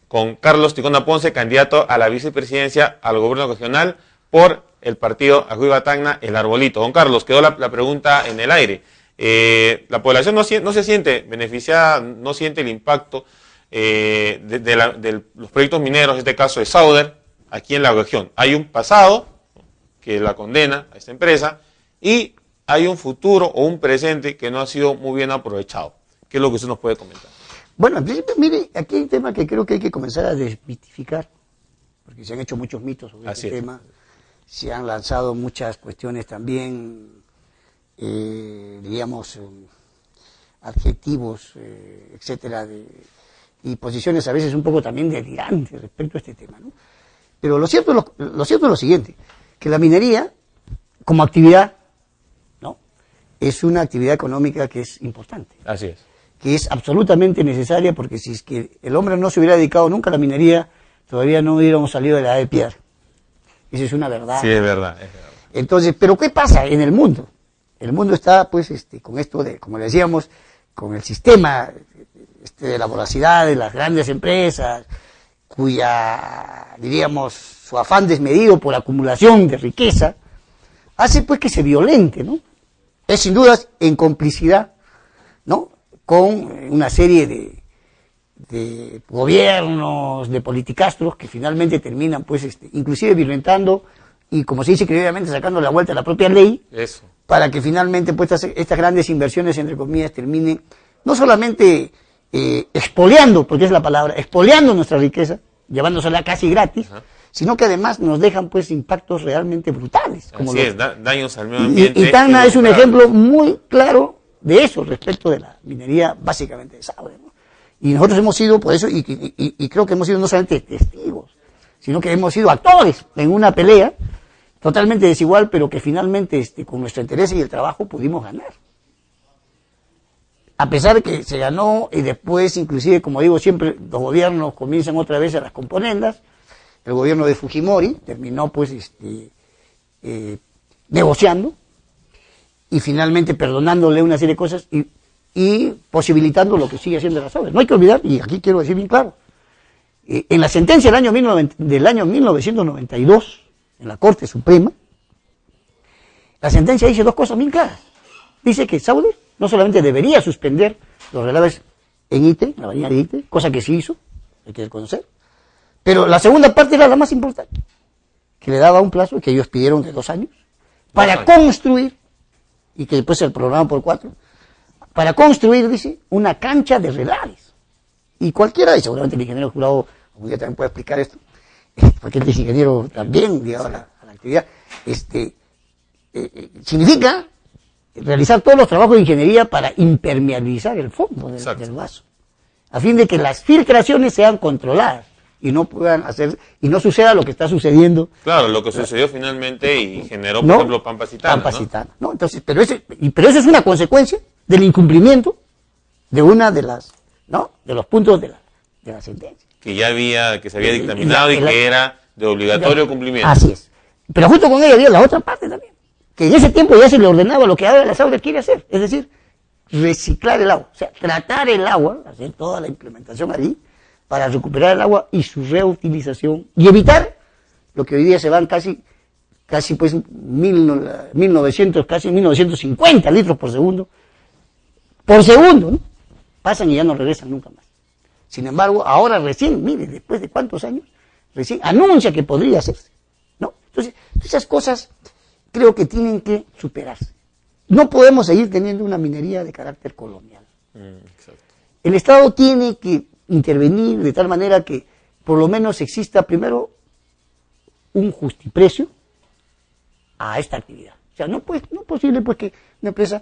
con Carlos Ticona Ponce, candidato a la vicepresidencia al gobierno regional por el partido Acuiba Tacna, El Arbolito. Don Carlos, quedó la pregunta en el aire. La población no se siente beneficiada, no siente el impacto de los proyectos mineros, en este caso de Sauder, aquí en la región. Hay un pasado que la condena a esta empresa y hay un futuro o un presente que no ha sido muy bien aprovechado. ¿Qué es lo que usted nos puede comentar? Bueno, en principio, mire, aquí hay un tema que creo que hay que comenzar a desmitificar, porque se han hecho muchos mitos sobre este tema, se han lanzado muchas cuestiones también, diríamos, adjetivos, etcétera, y posiciones a veces un poco también delirantes respecto a este tema, ¿no? Pero lo cierto es lo siguiente, que la minería, como actividad, ¿no?, es una actividad económica que es importante. Así es. Que es absolutamente necesaria, porque si es que el hombre no se hubiera dedicado nunca a la minería, todavía no hubiéramos salido de la edad de piedra. Esa es una verdad. Sí, es verdad. Entonces, ¿pero qué pasa en el mundo? El mundo está, pues, con esto de, como le decíamos, con el sistema de la voracidad de las grandes empresas, cuya, diríamos, su afán desmedido por acumulación de riqueza, hace, pues, que se violente, ¿no? Es sin dudas en complicidad, ¿no?, con una serie de gobiernos, de politicastros que finalmente terminan, pues, inclusive violentando y, como se dice criolamente, sacando la vuelta a la propia ley. Eso. Para que finalmente, pues, estas grandes inversiones, entre comillas, terminen no solamente expoliando, porque es la palabra, expoliando nuestra riqueza, llevándosela casi gratis, sino que además nos dejan, pues, impactos realmente brutales. Como así es, daños al medio ambiente. Y Tacna es un ejemplo muy claro de eso, respecto de la minería básicamente de Sauder, ¿no? Y nosotros hemos sido, por eso, y creo que hemos sido no solamente testigos, sino que hemos sido actores en una pelea totalmente desigual, pero que finalmente, con nuestro interés y el trabajo, pudimos ganar. A pesar de que se ganó, y después, inclusive, como digo siempre, los gobiernos comienzan otra vez a las componendas. El gobierno de Fujimori terminó, pues, negociando, y finalmente perdonándole una serie de cosas y posibilitando lo que sigue haciendo la Sauder. No hay que olvidar, y aquí quiero decir bien claro, en la sentencia del año 1992, en la Corte Suprema, la sentencia dice dos cosas bien claras. Dice que Sauder no solamente debería suspender los relaves en Ite, la bahía de Ite, cosa que sí hizo, hay que reconocer, pero la segunda parte era la más importante, que le daba un plazo que ellos pidieron de 2 años para construir, y que después se programa por 4, para construir, dice, una cancha de relaves. Y cualquiera, y seguramente el ingeniero Jurado algún día también puede explicar esto, porque él es ingeniero también, digamos, a la actividad, significa realizar todos los trabajos de ingeniería para impermeabilizar el fondo del vaso, a fin de que las filtraciones sean controladas y no puedan hacer, y no suceda lo que está sucediendo. Claro, lo que sucedió finalmente y generó, por ejemplo, Pampa Citana. ¿no? Entonces, pero eso es una consecuencia del incumplimiento de una de las, ¿no?, de los puntos de la sentencia. Que se había dictaminado y que era de obligatorio cumplimiento. Así es. Pero justo con ella había la otra parte también, que en ese tiempo ya se le ordenaba lo que ahora la Sauder quiere hacer, es decir, reciclar el agua, o sea, tratar el agua, hacer toda la implementación allí, para recuperar el agua y su reutilización, y evitar lo que hoy día se van casi pues 1900, casi 1950 litros por segundo, ¿no? Pasan y ya no regresan nunca más. Sin embargo, ahora recién, mire, después de cuántos años, recién anuncia que podría hacerse, ¿no? Entonces, esas cosas creo que tienen que superarse. No podemos seguir teniendo una minería de carácter colonial. El Estado tiene que intervenir de tal manera que por lo menos exista primero un justiprecio a esta actividad. O sea, no es posible, pues, que una empresa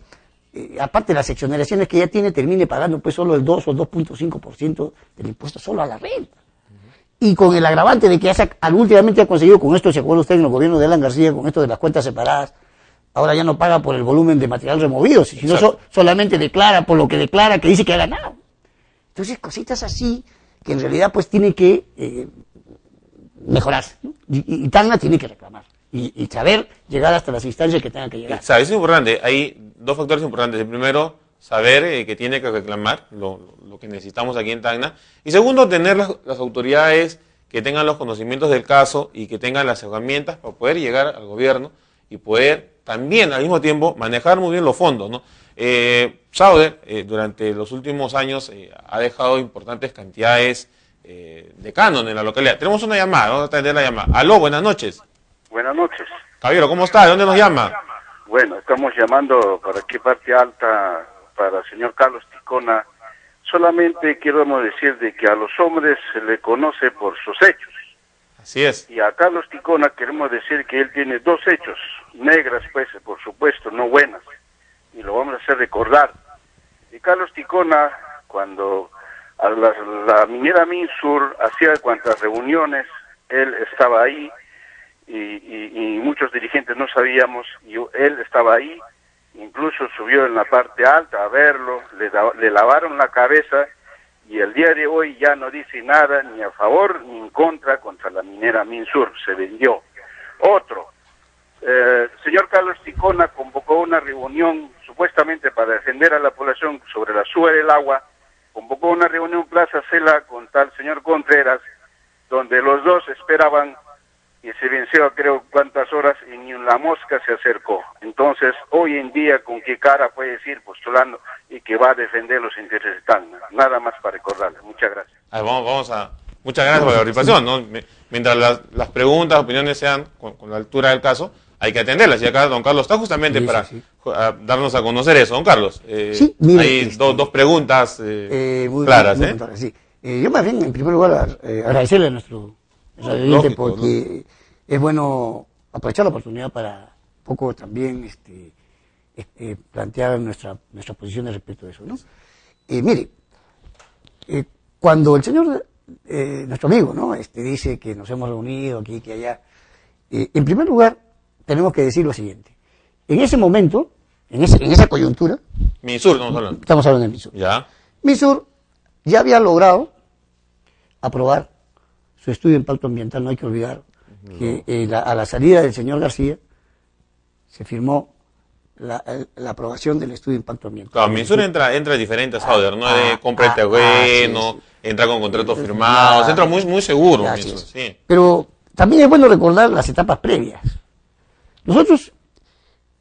aparte de las exoneraciones que ya tiene, termine pagando pues solo el 2 o 2.5% del impuesto solo a la renta. Y con el agravante de que últimamente ha conseguido, con esto se acuerda usted en el gobierno de Alan García, con esto de las cuentas separadas, ahora ya no paga por el volumen de material removido, sino solamente declara por lo que declara, que dice que ha ganado. Entonces, cositas así, que en realidad pues tiene que mejorarse, ¿no? Y Tacna tiene que reclamar. Y saber llegar hasta las instancias que tengan que llegar. Eso es importante. Hay dos factores importantes. El primero, saber que tiene que reclamar lo que necesitamos aquí en Tacna. Y segundo, tener las autoridades que tengan los conocimientos del caso y que tengan las herramientas para poder llegar al gobierno y poder también al mismo tiempo manejar muy bien los fondos, ¿no? Sauder, durante los últimos años ha dejado importantes cantidades de canon en la localidad. Tenemos una llamada, vamos a atender la llamada. Aló, buenas noches. Buenas noches. Caballero, ¿cómo está? ¿De dónde nos llama? Bueno, estamos llamando para aquí parte alta, para el señor Carlos Ticona. Solamente queremos decir de que a los hombres se le conoce por sus hechos. Así es. Y a Carlos Ticona queremos decir que él tiene dos hechos, negras pues, por supuesto, no buenas. Y lo vamos a hacer recordar. Y Carlos Ticona, cuando a la minera Minsur hacía cuantas reuniones, él estaba ahí. Y muchos dirigentes no sabíamos, y él estaba ahí, incluso subió en la parte alta a verlo, le lavaron la cabeza, y el día de hoy ya no dice nada, ni a favor ni en contra la minera Minsur, se vendió. Otro, señor Carlos Ticona convocó una reunión supuestamente para defender a la población sobre la suba del agua, convocó una reunión en Plaza Cela con tal señor Contreras, donde los dos esperaban y se venció creo cuántas horas y ni la mosca se acercó. Entonces, hoy en día, ¿con qué cara puede decir postulando y que va a defender los intereses de Tacna? Nada más para recordarle. Muchas gracias. Muchas gracias por la participación, ¿no? Mientras las preguntas, opiniones sean con la altura del caso, hay que atenderlas. Y acá don Carlos está justamente para darnos a conocer eso. Don Carlos, mire, hay dos preguntas claras. Sí. Yo más bien, en primer lugar, agradecerle a nuestro radioyente porque es bueno aprovechar la oportunidad para un poco también plantear nuestra posición respecto a eso, ¿no? Mire, cuando el señor, nuestro amigo, ¿no? Dice que nos hemos reunido aquí, que allá, en primer lugar, tenemos que decir lo siguiente. En ese momento, en esa coyuntura... Minsur, estamos hablando. Estamos hablando de Minsur. Ya. Minsur ya había logrado aprobar su estudio de impacto ambiental. No hay que olvidar que a la salida del señor García se firmó la aprobación del estudio de impacto ambiental. Claro, Minsur entra diferente a Sauder, ¿no? De compra el terreno, entra con contratos firmados, entra muy seguro. Minsur, sí. Pero también es bueno recordar las etapas previas. Nosotros,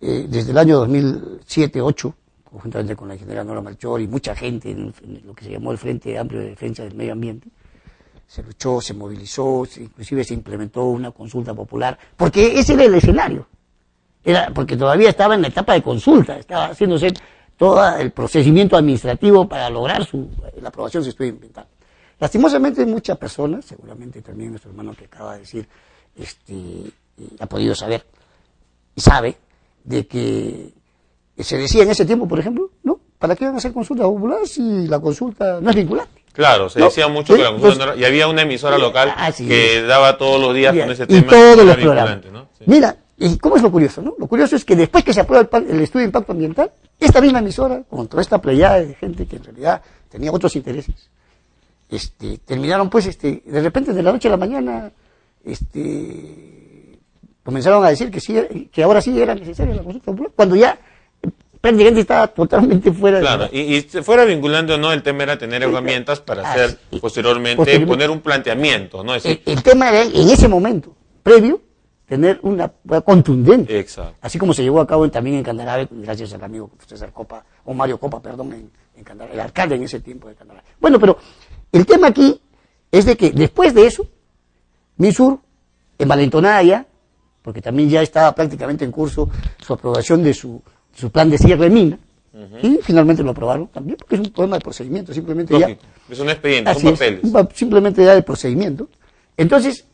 desde el año 2007-2008, conjuntamente con la ingeniera Nora Melchor y mucha gente en lo que se llamó el Frente Amplio de Defensa del Medio Ambiente, se luchó, se movilizó, inclusive se implementó una consulta popular, porque ese era el escenario. Porque todavía estaba en la etapa de consulta, estaba haciéndose todo el procedimiento administrativo para lograr la aprobación de su estudio ambiental. Lastimosamente muchas personas, seguramente también nuestro hermano que acaba de decir, ha podido saber y sabe de que se decía en ese tiempo, por ejemplo, ¿no? ¿Para qué van a hacer consulta popular si la consulta no es vinculante? Claro, se decía mucho que la consulta no era, y había una emisora local que daba todos los días con ese tema. Y todos los programas, ¿no? Sí. Mira, ¿y cómo es lo curioso, no? Lo curioso es que después que se aprueba el estudio de impacto ambiental, esta misma emisora, con toda esta pleyada de gente que en realidad tenía otros intereses, terminaron pues, de repente de la noche a la mañana, comenzaron a decir que ahora sí era necesaria la consulta popular, cuando ya prácticamente estaba totalmente fuera de... Y fuera vinculante o no, el tema era tener herramientas para hacer posteriormente, poner un planteamiento, ¿no? El tema era, en ese momento, previo, tener una contundente. Exacto. Así como se llevó a cabo también en Candarave, gracias al amigo César Copa, o Mario Copa, perdón, en Candarave, el alcalde en ese tiempo de Candarave. Bueno, pero el tema aquí es de que después de eso, Minsur, envalentonada ya, porque también ya estaba prácticamente en curso su aprobación de su plan de cierre de mina, y finalmente lo aprobaron también, porque es un problema de procedimiento, simplemente lógico. Ya... Es un expediente, son papeles. Simplemente ya de procedimiento. Entonces,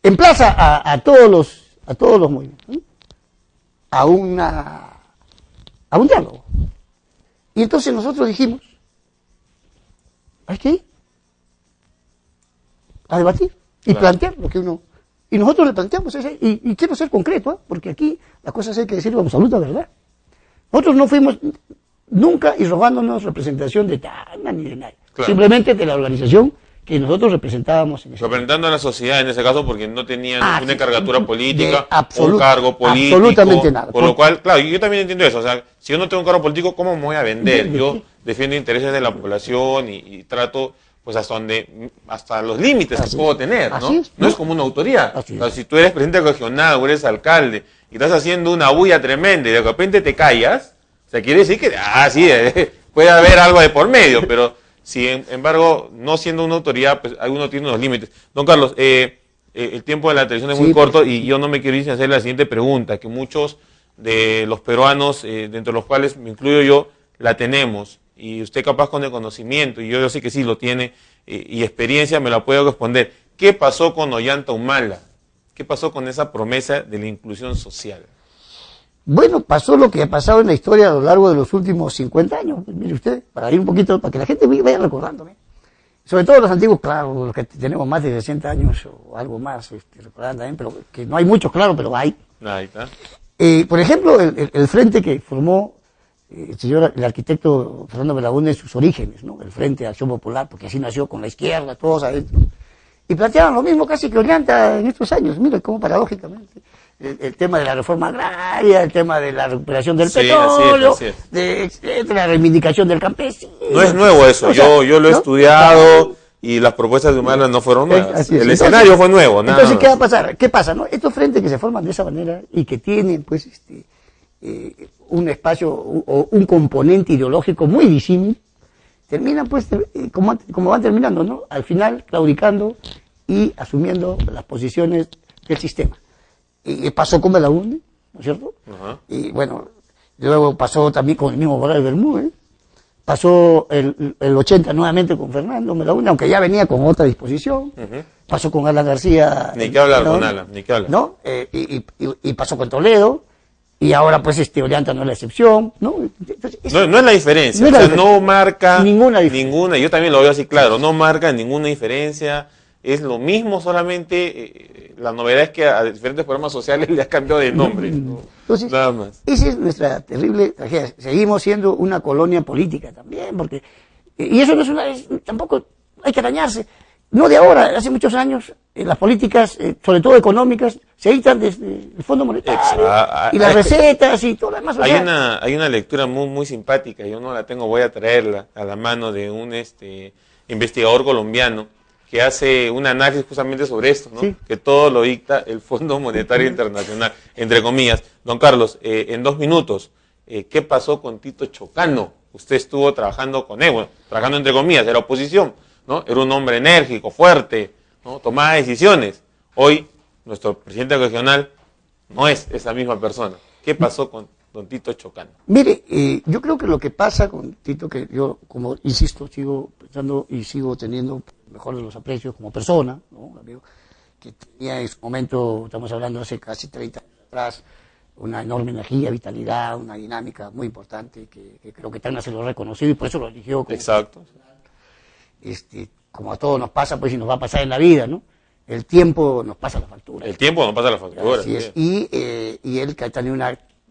emplaza a todos los movimientos, ¿no? a un diálogo. Y entonces nosotros dijimos, hay que ir a debatir y plantear lo que uno... Y nosotros le planteamos, y quiero ser concreto, porque aquí las cosas hay que decir con absoluta verdad. Nosotros no fuimos nunca y robándonos representación de Tacna ni de nadie. Claro. Simplemente de la organización que nosotros representábamos en ese Representando a la sociedad en ese caso porque no tenían Ah, una sí, encargatura política, de un cargo político. absolutamente nada. Por lo cual, claro, yo también entiendo eso. O sea, si yo no tengo un cargo político, ¿cómo me voy a vender? Yo defiendo intereses de la población y trato pues hasta los límites Así que puedo tener, ¿no? así es, No ¿no? es como una autoridad. Así O sea, es. si tú eres presidente regional o eres alcalde y estás haciendo una bulla tremenda y de repente te callas, o sea, quiere decir que, sí, puede haber algo de por medio, pero sin embargo, no siendo una autoridad, pues uno tiene unos límites. Don Carlos, el tiempo de la televisión es muy corto y yo no me quiero ir sin hacer la siguiente pregunta, que muchos de los peruanos, dentro de los cuales me incluyo yo, la tenemos. Y usted capaz con el conocimiento, y yo sé que sí lo tiene, y experiencia me la puede responder. ¿Qué pasó con Ollanta Humala? ¿Qué pasó con esa promesa de la inclusión social? Bueno, pasó lo que ha pasado en la historia a lo largo de los últimos 50 años. Mire usted, para ir un poquito, para que la gente vaya recordándome. Sobre todo los antiguos, claro, los que tenemos más de 60 años o algo más, recordarán también, pero que no hay muchos, claro, pero hay. Ahí está. Por ejemplo, el frente que formó el arquitecto Fernando Belaúnde en sus orígenes, ¿no? El Frente de Acción Popular, porque así nació con la izquierda, todos adentro. Y planteaban lo mismo casi que Ollanta en estos años, mire cómo paradójicamente. El tema de la reforma agraria, el tema de la recuperación del petróleo, así es. De la reivindicación del campesino. No es nuevo eso, O sea, yo lo he ¿no? estudiado y las propuestas de Humala no fueron nuevas. Así es. El escenario fue nuevo, nada Entonces, ¿qué va a más. pasar? ¿Qué pasa? ¿No? Estos frentes que se forman de esa manera y que tienen, pues, un espacio o un componente ideológico muy disímil, terminan, pues, como van terminando, ¿no? Al final, claudicando y asumiendo las posiciones del sistema. Y pasó con Belaúnde, ¿no es cierto? Ajá. Y bueno, luego pasó también con el mismo Vargas Bermúdez, pasó el 80 nuevamente con Fernando Belaúnde, aunque ya venía con otra disposición, pasó con Alan García. Ni que hablar ¿no? con Alan, ni que hablar. ¿No? Y pasó con Toledo, y ahora pues Ollanta no es la excepción, ¿no? Entonces, No es la diferencia, no es la diferencia. no marca Ninguna diferencia. yo también lo veo así claro, no marca ninguna diferencia, es lo mismo, solamente la novedad es que a diferentes programas sociales le ha cambiado de nombre, ¿no? Entonces, nada más. esa es nuestra terrible tragedia. Seguimos siendo una colonia política también, porque y eso no es tampoco hay que arañarse. No de ahora, hace muchos años, las políticas, sobre todo económicas, se dictan desde el Fondo Monetario y las recetas y todo lo demás. Hay una lectura muy, muy simpática, yo no la tengo, voy a traerla a la mano de un investigador colombiano que hace un análisis justamente sobre esto, ¿no? Sí. Que todo lo dicta el Fondo Monetario Internacional, entre comillas. Don Carlos, en 2 minutos, ¿qué pasó con Tito Chocano? Usted estuvo trabajando con él, bueno, trabajando entre comillas, era oposición, ¿no? Era un hombre enérgico, fuerte, ¿no? Tomaba decisiones. Hoy, nuestro presidente regional no es esa misma persona. ¿Qué pasó con don Tito Chocano? Mire, yo creo que lo que pasa con Tito, que yo, como insisto, sigo pensando y sigo teniendo mejor de los aprecios como persona, ¿no? Amigo, que tenía en su momento, estamos hablando hace casi 30 años atrás, una enorme energía, vitalidad, una dinámica muy importante, que creo que Tacna se lo ha reconocido y por eso lo eligió. Exacto. Como a todos nos pasa, pues y nos va a pasar en la vida, ¿no? El tiempo nos pasa la factura. El tiempo no pasa la factura. Así es. Y él que ha tenido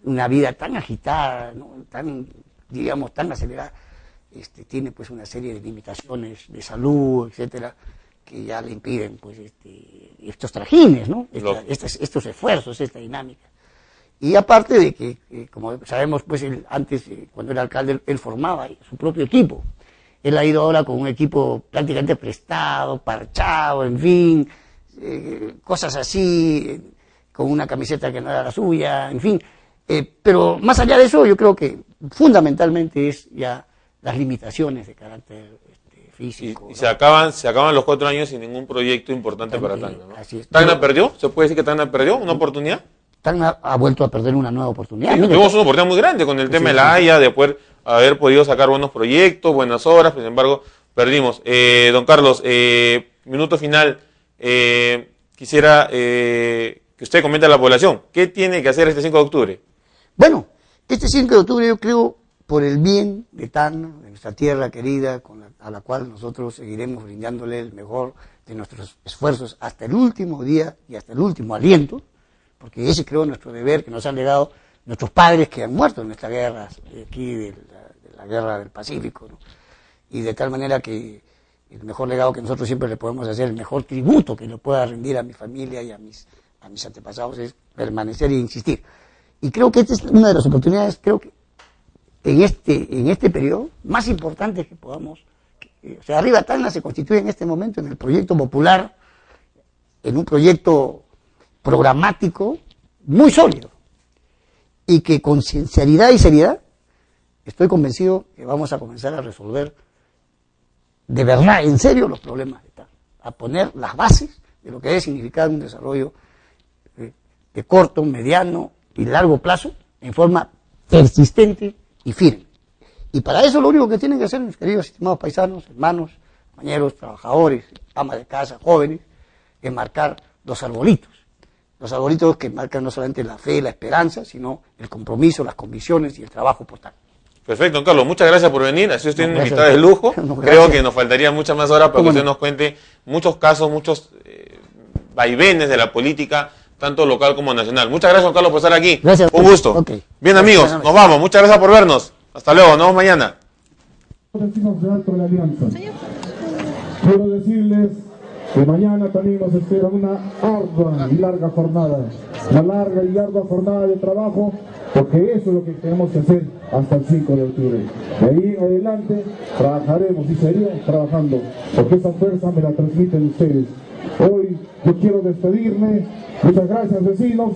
una vida tan agitada, ¿no? Tan, digamos, tan acelerada, tiene pues una serie de limitaciones de salud, etcétera, que ya le impiden pues estos trajines, ¿no? Estos esfuerzos, esta dinámica. Y aparte de que, como sabemos, pues él antes, cuando era alcalde, él formaba su propio equipo. Él ha ido ahora con un equipo prácticamente prestado, parchado, en fin, cosas así, con una camiseta que no era la suya, en fin. Pero más allá de eso, yo creo que fundamentalmente es ya las limitaciones de carácter físico. Y ¿no? se acaban los 4 años sin ningún proyecto importante para Tacna, ¿no? Así es. ¿Tacna perdió? ¿Se puede decir que Tacna perdió una oportunidad? Tacna ha vuelto a perder una nueva oportunidad. Sí, Mire, tuvimos una oportunidad muy grande con el tema de la Haya, de poder haber podido sacar buenos proyectos, buenas obras, sin embargo, perdimos. Don Carlos, minuto final, quisiera que usted comente a la población, ¿qué tiene que hacer este 5 de octubre? Bueno, este 5 de octubre yo creo por el bien de Tacna, de nuestra tierra querida, a la cual nosotros seguiremos brindándole el mejor de nuestros esfuerzos hasta el último día y hasta el último aliento, porque ese creo nuestro deber que nos han legado nuestros padres que han muerto en nuestra guerra, aquí de la guerra del Pacífico, ¿no? Y de tal manera que el mejor legado que nosotros siempre le podemos hacer, el mejor tributo que le pueda rendir a mi familia y a mis antepasados es permanecer e insistir. Y creo que esta es una de las oportunidades, creo que en este periodo, más importante que podamos, o sea, Arriba Tacna se constituye en este momento en el proyecto popular, en un proyecto programático muy sólido, y que con sinceridad y seriedad, estoy convencido que vamos a comenzar a resolver de verdad, en serio, los problemas de Tacna, a poner las bases de lo que debe significar un desarrollo de corto, mediano y largo plazo, en forma persistente y firme. Y para eso lo único que tienen que hacer, mis queridos estimados paisanos, hermanos, compañeros, trabajadores, amas de casa, jóvenes, es marcar los arbolitos que marcan no solamente la fe, la esperanza, sino el compromiso, las convicciones y el trabajo por Tacna. Perfecto, don Carlos, muchas gracias por venir, así usted es un invitado de lujo, creo que nos faltaría muchas más horas para que usted nos cuente muchos casos, muchos vaivenes de la política, tanto local como nacional. Muchas gracias, don Carlos, por estar aquí. Gracias. Un gusto. Okay. Bien, amigos, nos vamos. Muchas gracias por vernos. Hasta luego, nos vemos mañana. Vecinos de Alto de la Alianza. Quiero decirles que mañana también nos espera una ardua y larga jornada. Una larga y ardua jornada de trabajo, porque eso es lo que tenemos que hacer hasta el 5 de octubre. De ahí adelante trabajaremos y seguiremos trabajando, porque esa fuerza me la transmiten ustedes. Hoy yo quiero despedirme. Muchas gracias, vecinos.